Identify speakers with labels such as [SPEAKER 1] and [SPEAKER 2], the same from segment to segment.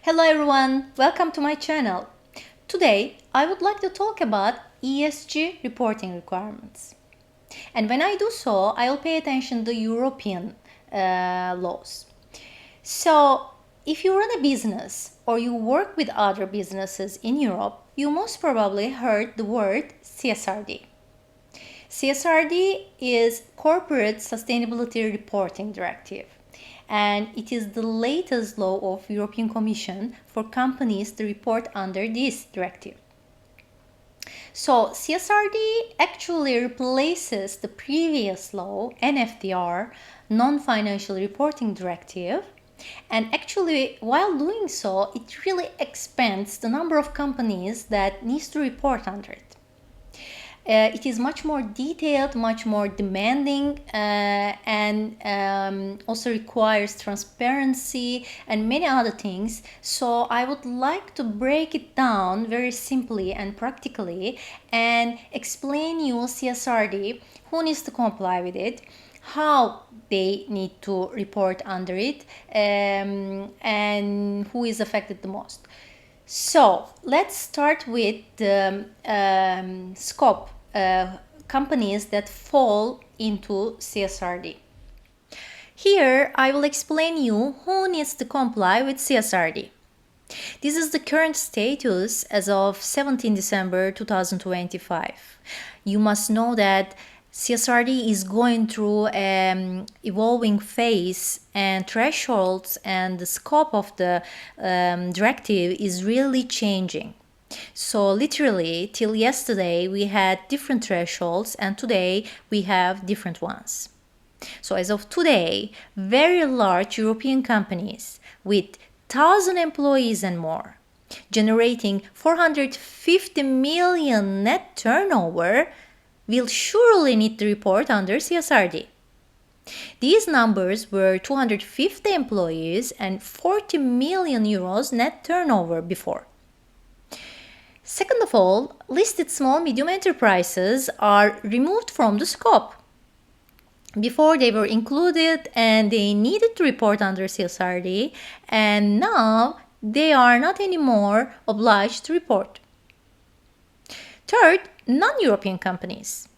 [SPEAKER 1] Hello everyone, welcome to my channel. Today I would like to talk about ESG reporting requirements. And when I do so, I'll pay attention to European laws. So if you run a business or you work with other businesses in Europe, you most probably heard the word CSRD. CSRD is Corporate Sustainability Reporting Directive, and it is the latest law of European Commission for companies to report under this directive. So CSRD actually replaces the previous law, NFDR, Non-Financial Reporting Directive, and actually while doing so, it really expands the number of companies that needs to report under it. It is much more detailed, much more demanding, and also requires transparency and many other things. So I would like to break it down very simply and practically and explain you CSRD, who needs to comply with it, how they need to report under it, and who is affected the most. So let's start with the scope companies that fall into CSRD. Here I will explain you who needs to comply with CSRD. This is the current status as of 17 December 2025. You must know that CSRD is going through an evolving phase, and thresholds and the scope of the directive is really changing. So literally till yesterday we had different thresholds, and today we have different ones. So as of today, very large European companies with 1,000 employees and more, generating 450 million net turnover, will surely need to report under CSRD. These numbers were 250 employees and 40 million euros net turnover before. Second of all, listed small medium enterprises are removed from the scope. Before they were included and they needed to report under CSRD, and now they are not anymore obliged to report. Third, non-European companies.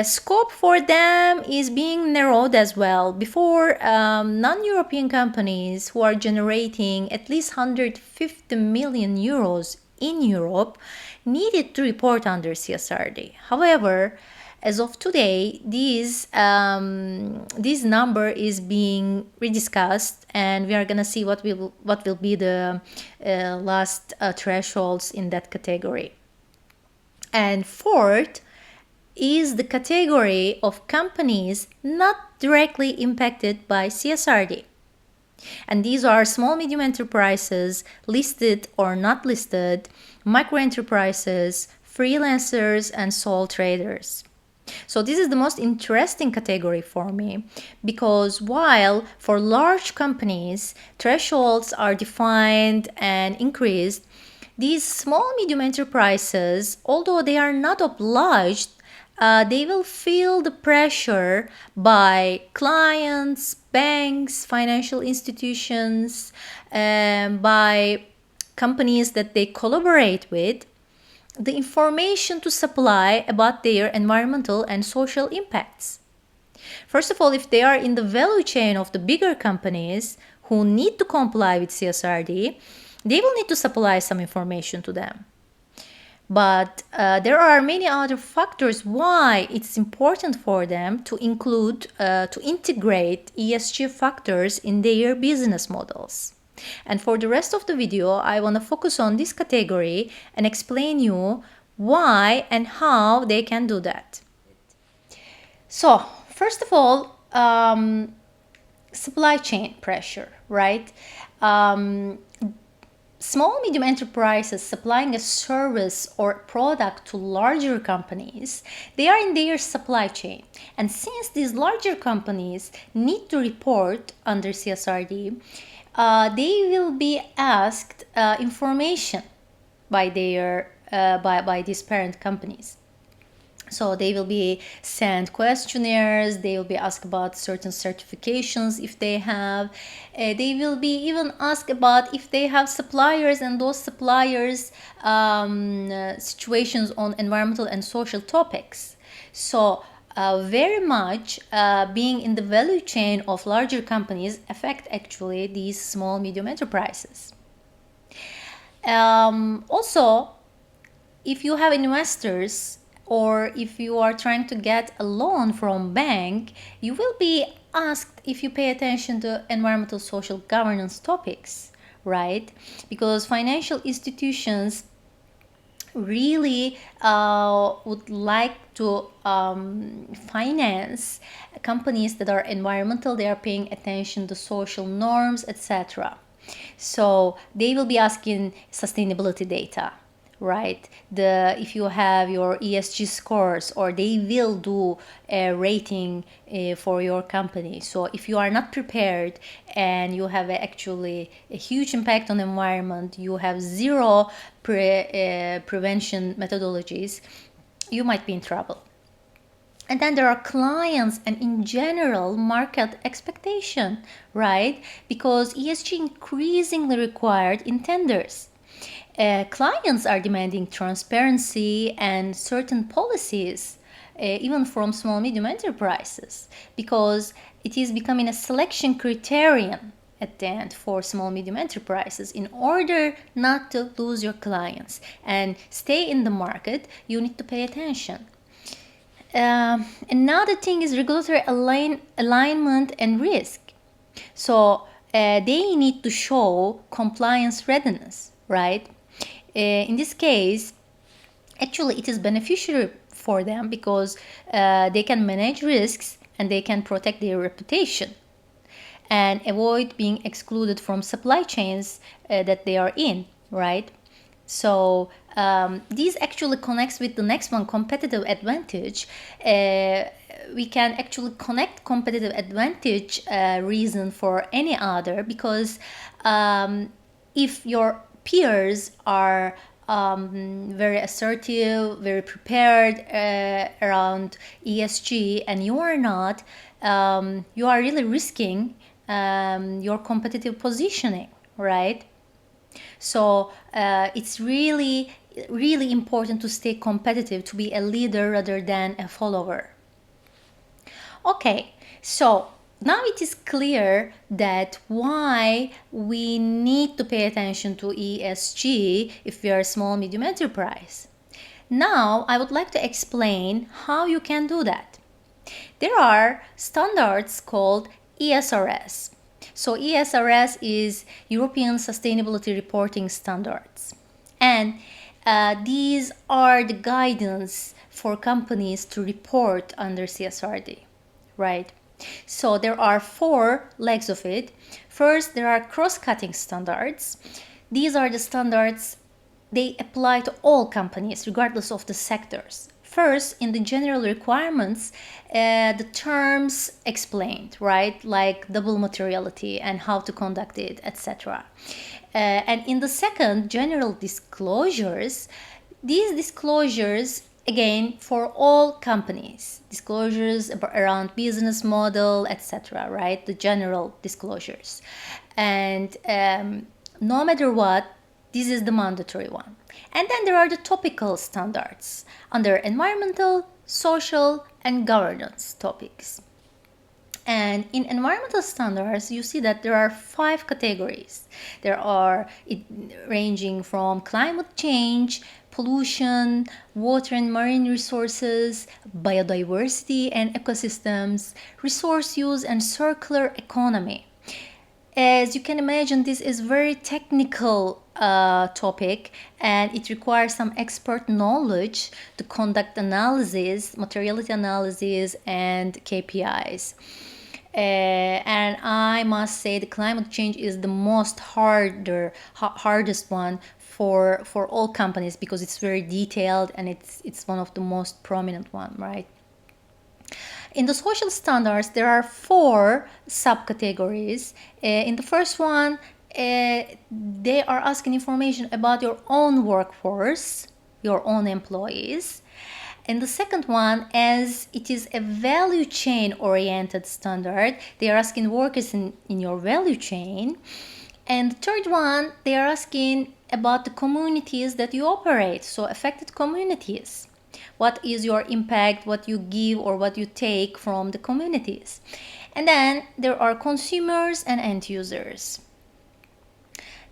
[SPEAKER 1] Scope for them is being narrowed as well. Before, non-European companies who are generating at least 150 million euros in Europe needed to report under CSRD. However, as of today, this number is being rediscussed, and we are gonna see what will be the last thresholds in that category. And fourth is the category of companies not directly impacted by CSRD. And these are small medium enterprises, listed or not listed, micro enterprises, freelancers, and sole traders. So this is the most interesting category for me, because while for large companies thresholds are defined and increased, these small medium enterprises, although they are not obliged, they will feel the pressure by clients, banks, financial institutions, by companies that they collaborate with, the information to supply about their environmental and social impacts. First of all, if they are in the value chain of the bigger companies who need to comply with CSRD, they will need to supply some information to them. But there are many other factors why it's important for them to include, to integrate ESG factors in their business models. And for the rest of the video, I want to focus on this category and explain you why and how they can do that. So, first of all, supply chain pressure, right? Small medium enterprises supplying a service or product to larger companies, they are in their supply chain. And since these larger companies need to report under CSRD, they will be asked information by these parent companies. So they will be sent questionnaires, they will be asked about certain certifications if they have. They will be even asked about if they have suppliers, and those suppliers situations on environmental and social topics. So very much being in the value chain of larger companies affect actually these small medium enterprises. Also, if you have investors or if you are trying to get a loan from bank, you will be asked if you pay attention to environmental social governance topics, right? Because financial institutions really would like to finance companies that are environmental, they are paying attention to social norms, etc. So they will be asking sustainability data, right? If you have your ESG scores, or they will do a rating for your company. So if you are not prepared and you have actually a huge impact on the environment, you have zero prevention methodologies, you might be in trouble. And then there are clients and in general market expectation, right? Because ESG increasingly required in tenders. Clients are demanding transparency and certain policies, even from small medium enterprises, because it is becoming a selection criterion at the end for small medium enterprises. In order not to lose your clients and stay in the market, you need to pay attention. Another thing is regulatory alignment and risk. So they need to show compliance readiness, right? In this case, actually it is beneficial for them because they can manage risks and they can protect their reputation and avoid being excluded from supply chains that they are in, right? So these actually connects with the next one, competitive advantage. We can actually connect competitive advantage reason for any other, because if your peers are very assertive, very prepared around ESG, and you are not, you are really risking your competitive positioning, right? So it's really, really important to stay competitive, to be a leader rather than a follower. Okay, so now it is clear that why we need to pay attention to ESG if we are a small medium enterprise. Now I would like to explain how you can do that. There are standards called ESRS. So ESRS is European Sustainability Reporting Standards. And these are the guidance for companies to report under CSRD, right? So there are 4 legs of it. First, there are cross-cutting standards. These are the standards, they apply to all companies regardless of the sectors. First, in the general requirements, the terms explained, right? Like double materiality and how to conduct it, etc. And in the second, general disclosures, these disclosures again for all companies, disclosures around business model, etc., right? The general disclosures. And no matter what, this is the mandatory one. And then there are the topical standards under environmental, social, and governance topics. And in environmental standards, you see that there are 5 categories. There are ranging from climate change, pollution, water and marine resources, biodiversity and ecosystems, resource use, and circular economy. As you can imagine, this is very technical topic, and it requires some expert knowledge to conduct analysis, materiality analysis, and KPIs. And I must say the climate change is the most hardest one for all companies, because it's very detailed and it's one of the most prominent one, right? In the social standards, there are 4 subcategories. In the first one, they are asking information about your own workforce, your own employees. And the second one, as it is a value chain oriented standard, they are asking workers in your value chain. And the third one, they are asking about the communities that you operate, so affected communities. What is your impact, what you give or what you take from the communities? And then there are consumers and end users.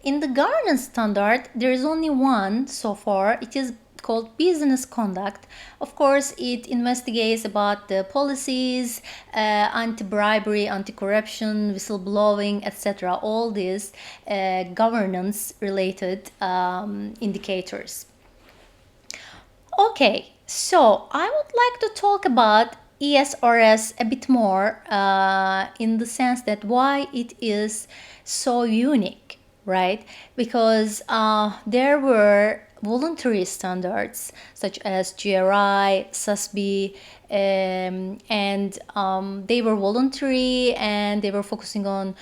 [SPEAKER 1] In the governance standard, there is only one so far. It is called business conduct. Of course, it investigates about the policies, anti-bribery, anti-corruption, whistleblowing, etc. All these governance-related indicators. Okay, so I would like to talk about ESRS a bit more in the sense that why it is so unique, right? Because there were voluntary standards such as GRI, SASB, and they were voluntary and they were focusing on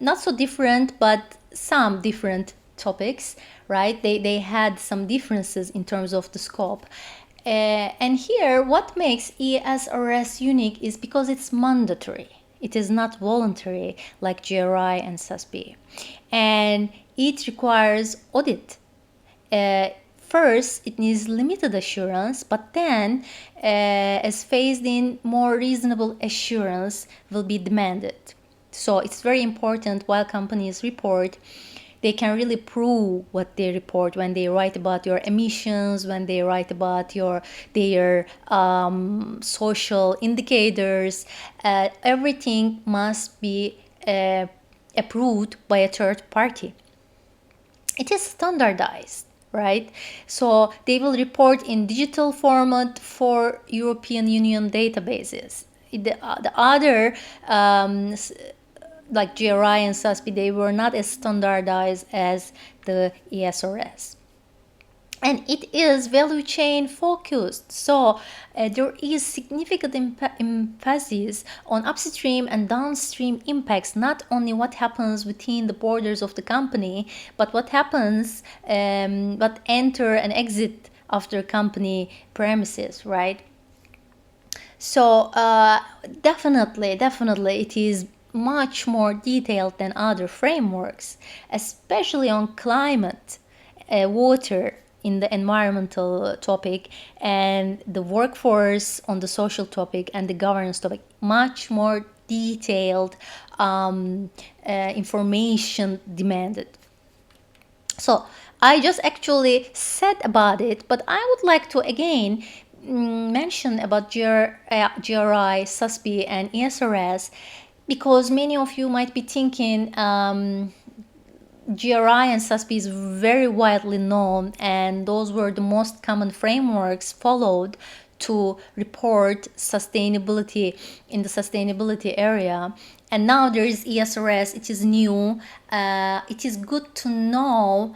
[SPEAKER 1] not so different but some different topics, right? They had some differences in terms of the scope. And here, what makes ESRS unique is because it's mandatory. It is not voluntary like GRI and SASB. And it requires audit. First, it needs limited assurance, but then, as phased in, more reasonable assurance will be demanded. So it's very important while companies report, they can really prove what they report when they write about your emissions, when they write about their social indicators. Everything must be approved by a third party. It is standardized, right? So they will report in digital format for European Union databases. The other like GRI and SASB, they were not as standardized as the ESRS. And it is value chain focused. So there is significant emphasis on upstream and downstream impacts, not only what happens within the borders of the company, but what happens, what enter and exit after company premises, right? So definitely it is much more detailed than other frameworks, especially on climate, water in the environmental topic, and the workforce on the social topic, and the governance topic. Much more detailed information demanded. So I just actually said about it, but I would like to again mention about GRI, SASB, and ESRS, because many of you might be thinking GRI and SASB is very widely known, and those were the most common frameworks followed to report sustainability in the sustainability area. And now there is ESRS, it is new. It is good to know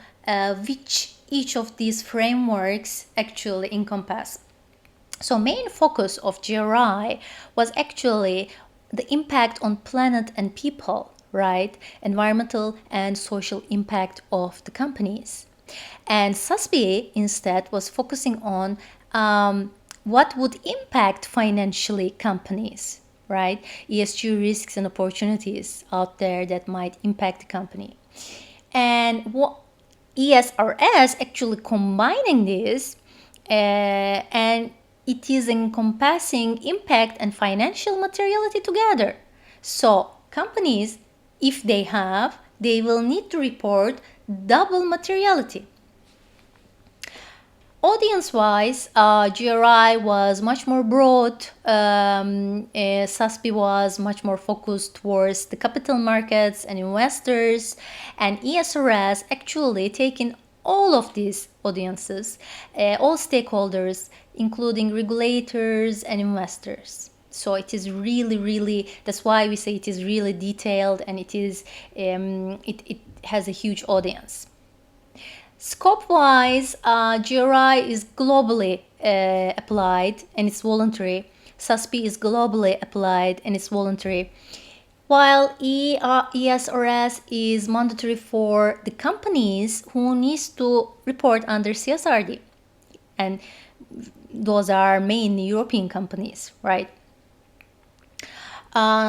[SPEAKER 1] which each of these frameworks actually encompass. So main focus of GRI was actually the impact on planet and people, right? Environmental and social impact of the companies. And SASB instead was focusing on what would impact financially companies, right? ESG risks and opportunities out there that might impact the company. And what ESRS actually combining this, and it is encompassing impact and financial materiality together. So companies, if they have, they will need to report double materiality. Audience-wise, GRI was much more broad, SASB was much more focused towards the capital markets and investors, and ESRS actually taking all of these audiences, all stakeholders, including regulators and investors. So it is really, that's why we say it is really detailed, and it is it has a huge audience. Scope-wise, GRI is globally applied and it's voluntary. SASB is globally applied and it's voluntary. While ESRS is mandatory for the companies who needs to report under CSRD. And those are mainly European companies, right?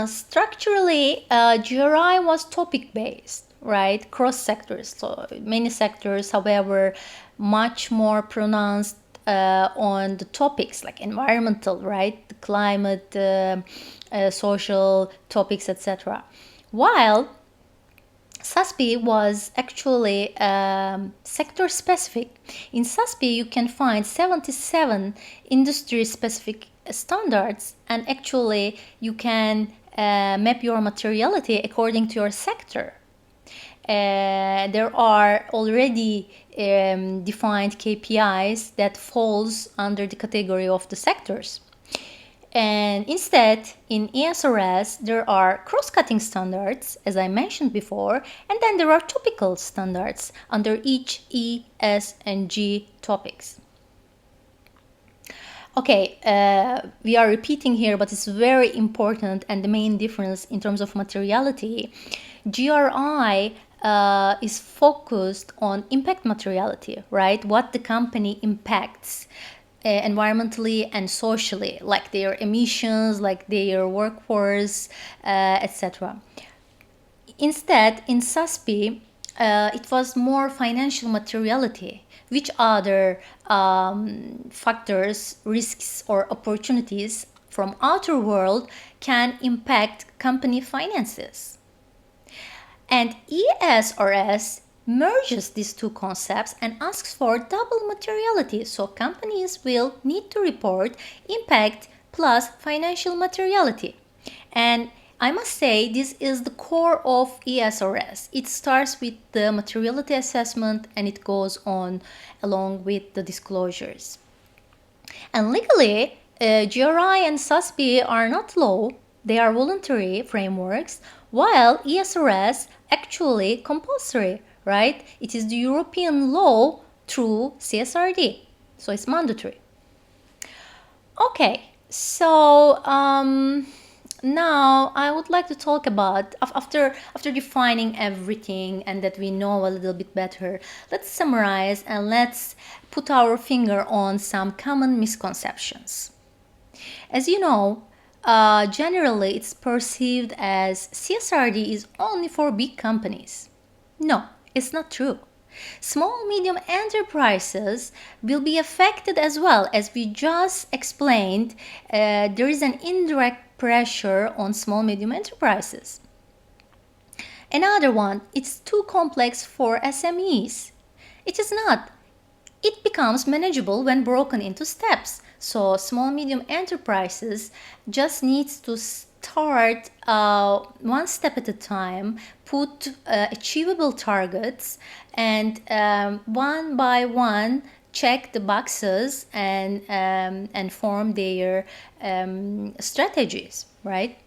[SPEAKER 1] Structurally, GRI was topic-based, right? Cross sectors, so many sectors, however, much more pronounced on the topics like environmental, right? The climate, social topics, etc. While SASP was actually sector specific. In SASP, you can find 77 industry specific standards, and actually, you can map your materiality according to your sector. There are already defined KPIs that falls under the category of the sectors. And instead, in ESRS, there are cross-cutting standards, as I mentioned before, and then there are topical standards under each E, S, and G topics. Okay, we are repeating here, but it's very important, and the main difference in terms of materiality. GRI is focused on impact materiality, right? What the company impacts environmentally and socially, like their emissions, like their workforce, etc. Instead, in SASP, it was more financial materiality. Which other factors, risks, or opportunities from outer world can impact company finances? And ESRS merges these two concepts and asks for double materiality, so companies will need to report impact plus financial materiality. And I must say this is the core of ESRS. It starts with the materiality assessment and it goes on along with the disclosures. And legally, GRI and SASP are not law, they are voluntary frameworks, while ESRS actually compulsory, right? It is the European law through CSRD, so it's mandatory. Okay, so now I would like to talk about, after defining everything and that we know a little bit better, let's summarize and let's put our finger on some common misconceptions. As you know, generally it's perceived as CSRD is only for big companies. No, it's not true. Small medium enterprises will be affected as well. As we just explained, there is an indirect pressure on small medium enterprises. Another one, it's too complex for SMEs. It is not. It becomes manageable when broken into steps. So small medium enterprises just needs to start one step at a time, put achievable targets, and one by one check the boxes and form their strategies, right?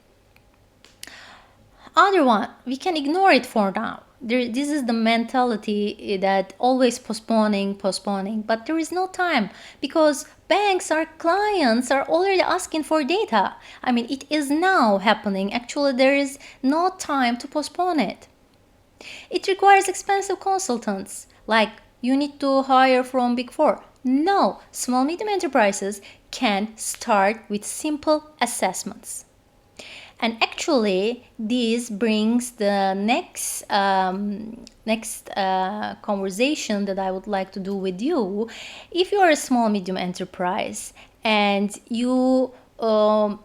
[SPEAKER 1] Other one, we can ignore it for now. This is the mentality that always postponing, but there is no time because banks, our clients, are already asking for data. I mean, it is now happening. Actually, there is no time to postpone it. It requires expensive consultants, like you need to hire from Big Four. No, small medium enterprises can start with simple assessments. And actually, this brings the next conversation that I would like to do with you. If you are a small medium enterprise and you want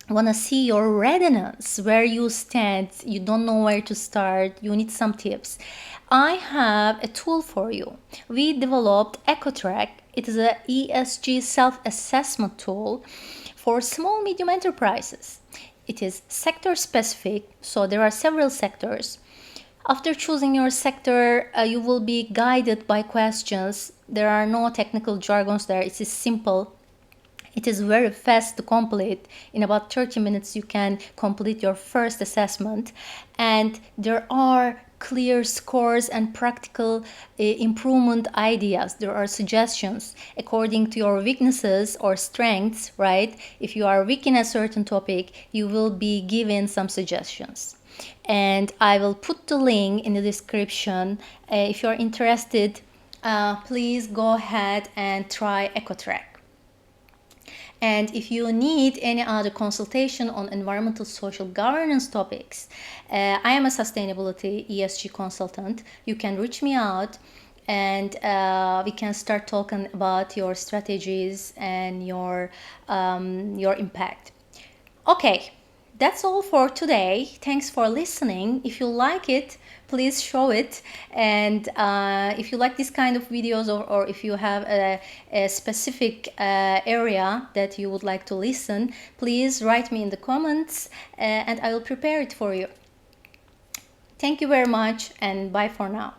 [SPEAKER 1] to see your readiness, where you stand, you don't know where to start, you need some tips, I have a tool for you. We developed EcoTrack. It is a ESG self-assessment tool for small medium enterprises. It is sector specific, so there are several sectors. After choosing your sector, you will be guided by questions. There are no technical jargons there. It is simple. It is very fast to complete. In about 30 minutes, you can complete your first assessment. And there are clear scores and practical improvement ideas. There are suggestions according to your weaknesses or strengths, right? If you are weak in a certain topic, you will be given some suggestions. And I will put the link in the description. If you are interested, please go ahead and try EcoTrack. And if you need any other consultation on environmental social governance topics, I am a sustainability ESG consultant. You can reach me out, and we can start talking about your strategies and your impact. Okay, that's all for today. Thanks for listening. If you like it, please show it. And if you like this kind of videos, or if you have a specific area that you would like to listen, please write me in the comments, and I will prepare it for you. Thank you very much, and bye for now.